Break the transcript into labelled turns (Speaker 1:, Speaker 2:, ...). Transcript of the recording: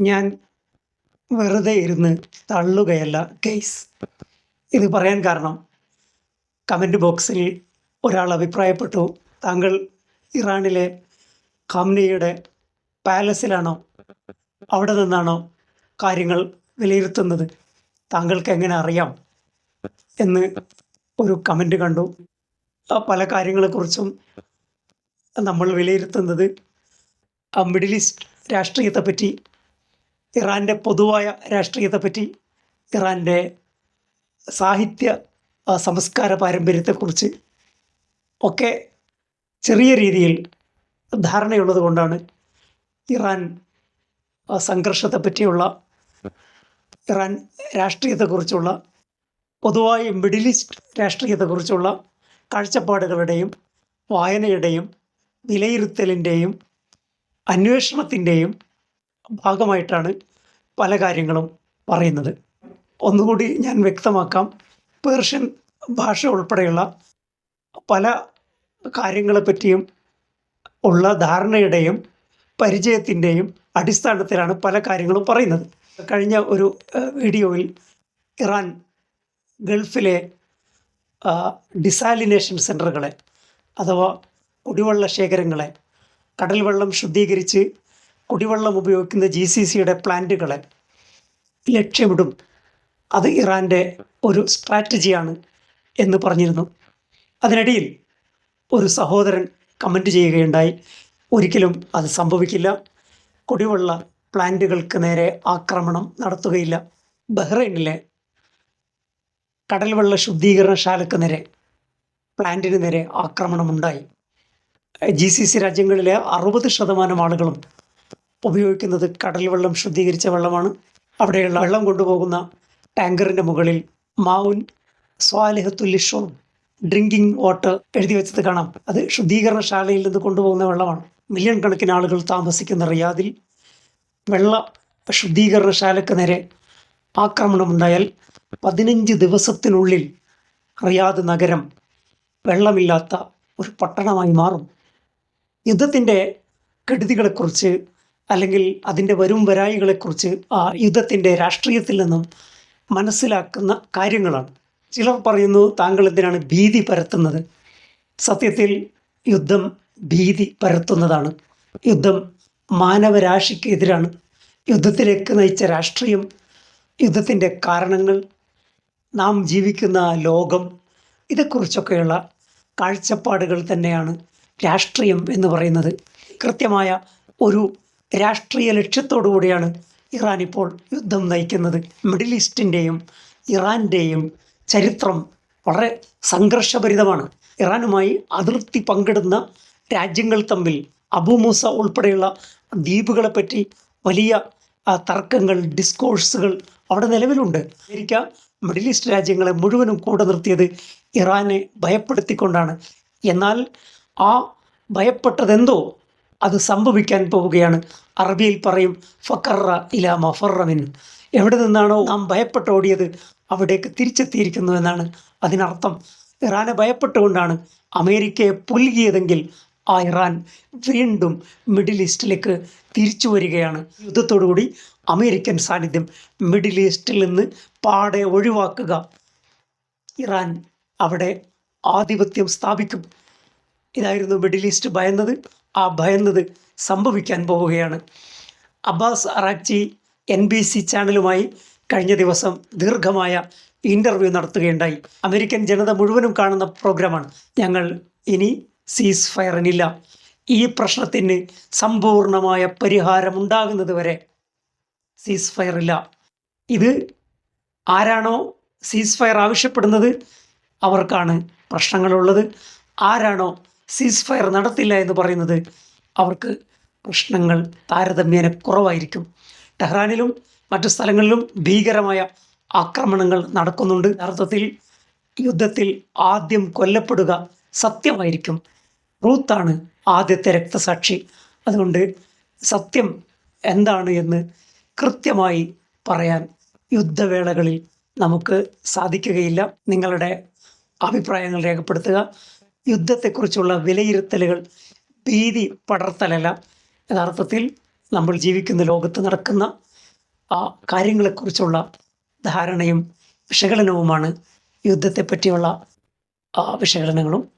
Speaker 1: ഞാൻ വെറുതെ ഇരുന്ന് തള്ളുകയല്ല കേസ്. ഇത് പറയാൻ കാരണം കമൻറ്റ് ബോക്സിൽ ഒരാൾ അഭിപ്രായപ്പെട്ടു, താങ്കൾ ഇറാനിലെ ഖാംനെയുടെ പാലസിലാണോ, അവിടെ നിന്നാണോ കാര്യങ്ങൾ വിലയിരുത്തുന്നത്, താങ്കൾക്ക് എങ്ങനെ അറിയാം എന്ന് ഒരു കമൻറ്റ് കണ്ടു. പല കാര്യങ്ങളെക്കുറിച്ചും നമ്മൾ വിലയിരുത്തുന്നത് മിഡിൽ ഈസ്റ്റ് രാഷ്ട്രീയത്തെപ്പറ്റി, ഇറാൻ്റെ പൊതുവായ രാഷ്ട്രീയത്തെപ്പറ്റി, ഇറാൻ്റെ സാഹിത്യ സംസ്കാര പാരമ്പര്യത്തെക്കുറിച്ച് ഒക്കെ ചെറിയ രീതിയിൽ ധാരണയുള്ളത് കൊണ്ടാണ് ഇറാൻ സംഘർഷത്തെപ്പറ്റിയുള്ള, ഇറാൻ രാഷ്ട്രീയത്തെക്കുറിച്ചുള്ള, പൊതുവായ മിഡിൽ ഈസ്റ്റ് രാഷ്ട്രീയത്തെക്കുറിച്ചുള്ള കാഴ്ചപ്പാടുകളുടെയും വായനയുടെയും വിലയിരുത്തലിൻ്റെയും അന്വേഷണത്തിൻ്റെയും ഭാഗമായിട്ടാണ് പല കാര്യങ്ങളും പറയുന്നത്. ഒന്നുകൂടി ഞാൻ വ്യക്തമാക്കാം. പേർഷ്യൻ ഭാഷ ഉൾപ്പെടെയുള്ള പല കാര്യങ്ങളെപ്പറ്റിയും ഉള്ള ധാരണയുടെയും പരിചയത്തിൻ്റെയും അടിസ്ഥാനത്തിലാണ് പല കാര്യങ്ങളും പറയുന്നത്. കഴിഞ്ഞ ഒരു വീഡിയോയിൽ ഇറാൻ ഗൾഫിലെ ഡിസാലിനേഷൻ സെൻറ്ററുകളെ അഥവാ കുടിവെള്ള ശേഖരങ്ങളെ, കടൽ വെള്ളം ശുദ്ധീകരിച്ച് കുടിവെള്ളം ഉപയോഗിക്കുന്ന GCCയുടെ പ്ലാന്റുകളെ ലക്ഷ്യമിടും, അത് ഇറാൻ്റെ ഒരു സ്ട്രാറ്റജിയാണ് എന്ന് പറഞ്ഞിരുന്നു. അതിനിടയിൽ ഒരു സഹോദരൻ കമൻറ്റ് ചെയ്യുകയുണ്ടായി, ഒരിക്കലും അത് സംഭവിക്കില്ല, കുടിവെള്ള പ്ലാന്റുകൾക്ക് നേരെ ആക്രമണം നടത്തുകയില്ല. ബഹ്റൈനിലെ കടൽ വെള്ള ശുദ്ധീകരണശാലക്ക് നേരെ, പ്ലാന്റിന് നേരെ ആക്രമണമുണ്ടായി. GCC രാജ്യങ്ങളിലെ 60% ആളുകളും ഉപയോഗിക്കുന്നത് കടൽ വെള്ളം ശുദ്ധീകരിച്ച വെള്ളമാണ്. അവിടെയുള്ള വെള്ളം കൊണ്ടുപോകുന്ന ടാങ്കറിൻ്റെ മുകളിൽ മാവുൻ സ്വാലിഹത്തുല്ലിഷോൺ ഡ്രിങ്കിങ് വാട്ടർ എഴുതി വെച്ചത് കാണാം. അത് ശുദ്ധീകരണശാലയിൽ നിന്ന് കൊണ്ടുപോകുന്ന വെള്ളമാണ്. മില്യൺ കണക്കിന് ആളുകൾ താമസിക്കുന്ന റിയാദിൽ വെള്ള ശുദ്ധീകരണശാലക്ക് നേരെ ആക്രമണമുണ്ടായാൽ 15 ദിവസത്തിനുള്ളിൽ റിയാദ് നഗരം വെള്ളമില്ലാത്ത ഒരു പട്ടണമായി മാറും. യുദ്ധത്തിൻ്റെ കെടുതികളെക്കുറിച്ച് അല്ലെങ്കിൽ അതിൻ്റെ വരും വരായികളെക്കുറിച്ച് ആ യുദ്ധത്തിൻ്റെ രാഷ്ട്രീയത്തിൽ നിന്നും മനസ്സിലാക്കുന്ന കാര്യങ്ങളാണ്. ചിലർ പറയുന്നു, താങ്കൾ എന്തിനാണ് ഭീതി പരത്തുന്നത്? സത്യത്തിൽ യുദ്ധം ഭീതി പരത്തുന്നതാണ്. യുദ്ധം മാനവരാശിക്ക് എതിരാണ്. യുദ്ധത്തിലേക്ക് നയിച്ച രാഷ്ട്രീയം, യുദ്ധത്തിൻ്റെ കാരണങ്ങൾ, നാം ജീവിക്കുന്ന ലോകം, ഇതേക്കുറിച്ചൊക്കെയുള്ള കാഴ്ചപ്പാടുകൾ തന്നെയാണ് രാഷ്ട്രീയം എന്ന് പറയുന്നത്. കൃത്യമായ ഒരു രാഷ്ട്രീയ ലക്ഷ്യത്തോടു കൂടിയാണ് ഇറാൻ ഇപ്പോൾ യുദ്ധം നയിക്കുന്നത്. മിഡിൽ ഈസ്റ്റിൻ്റെയും ഇറാൻ്റെയും ചരിത്രം വളരെ സംഘർഷഭരിതമാണ്. ഇറാനുമായി അതിർത്തി പങ്കിടുന്ന രാജ്യങ്ങൾ തമ്മിൽ അബു മൂസ ഉൾപ്പെടെയുള്ള ദ്വീപുകളെപ്പറ്റി വലിയ തർക്കങ്ങൾ, ഡിസ്കോഴ്സുകൾ അവിടെ നിലവിലുണ്ട്. അമേരിക്ക മിഡിൽ ഈസ്റ്റ് രാജ്യങ്ങളെ മുഴുവനും കൂടെ നിർത്തിയത് ഇറാനെ ഭയപ്പെടുത്തിക്കൊണ്ടാണ്. എന്നാൽ ആ ഭയപ്പെട്ടതെന്തോ അത് സംഭവിക്കാൻ പോവുകയാണ്. അറബിയിൽ പറയും ഫക്കറ ഇലാ മഫറമിൻ, എവിടെ നിന്നാണോ നാം ഭയപ്പെട്ടോടിയത് അവിടേക്ക് തിരിച്ചെത്തിയിരിക്കുന്നു എന്നാണ് അതിനർത്ഥം. ഇറാനെ ഭയപ്പെട്ടുകൊണ്ടാണ് അമേരിക്കയെ പുൽകിയതെങ്കിൽ ആ ഇറാൻ വീണ്ടും മിഡിൽ ഈസ്റ്റിലേക്ക് തിരിച്ചു വരികയാണ്. യുദ്ധത്തോടുകൂടി അമേരിക്കൻ സാന്നിധ്യം മിഡിൽ ഈസ്റ്റിൽ നിന്ന് പാടെ ഒഴിവാക്കുക. ഇറാൻ അവിടെ ആധിപത്യം സ്ഥാപിക്കും. ഇതായിരുന്നു മിഡിൽ ഈസ്റ്റ് ഭയന്നത്. ആ ഭയന്നത് സംഭവിക്കാൻ പോവുകയാണ്. അബ്ബാസ് അറാക്ചി NBC ചാനലുമായി കഴിഞ്ഞ ദിവസം ദീർഘമായ ഇൻ്റർവ്യൂ നടത്തുകയുണ്ടായി. അമേരിക്കൻ ജനത മുഴുവനും കാണുന്ന പ്രോഗ്രാമാണ്. ഞങ്ങൾ ഇനി സീസ് ഫയറിനില്ല, ഈ പ്രശ്നത്തിന് സമ്പൂർണമായ പരിഹാരമുണ്ടാകുന്നത് വരെ സീസ് ഫയറില്ല. ഇത് ആരാണോ സീസ് ഫയർ ആവശ്യപ്പെടുന്നത് അവർക്കാണ് പ്രശ്നങ്ങളുള്ളത്. ആരാണോ സീസ് ഫയർ നടത്തില്ല എന്ന് പറയുന്നത് അവർക്ക് പ്രശ്നങ്ങൾ താരതമ്യേന കുറവായിരിക്കും. ടെഹ്റാനിലും മറ്റു സ്ഥലങ്ങളിലും ഭീകരമായ ആക്രമണങ്ങൾ നടക്കുന്നുണ്ട്. യഥാർത്ഥത്തിൽ യുദ്ധത്തിൽ ആദ്യം കൊല്ലപ്പെടുക സത്യമായിരിക്കും. റൂത്താണ് ആദ്യത്തെ രക്തസാക്ഷി. അതുകൊണ്ട് സത്യം എന്താണ് എന്ന് കൃത്യമായി പറയാൻ യുദ്ധവേളകളിൽ നമുക്ക് സാധിക്കുകയില്ല. നിങ്ങളുടെ അഭിപ്രായങ്ങൾ രേഖപ്പെടുത്തുക. യുദ്ധത്തെക്കുറിച്ചുള്ള വിലയിരുത്തലുകൾ ഭീതി പടർത്തലല്ല. യഥാർത്ഥത്തിൽ നമ്മൾ ജീവിക്കുന്ന ലോകത്ത് നടക്കുന്ന ആ കാര്യങ്ങളെക്കുറിച്ചുള്ള ധാരണയും വിശകലനവുമാണ് യുദ്ധത്തെപ്പറ്റിയുള്ള വിശകലനങ്ങളും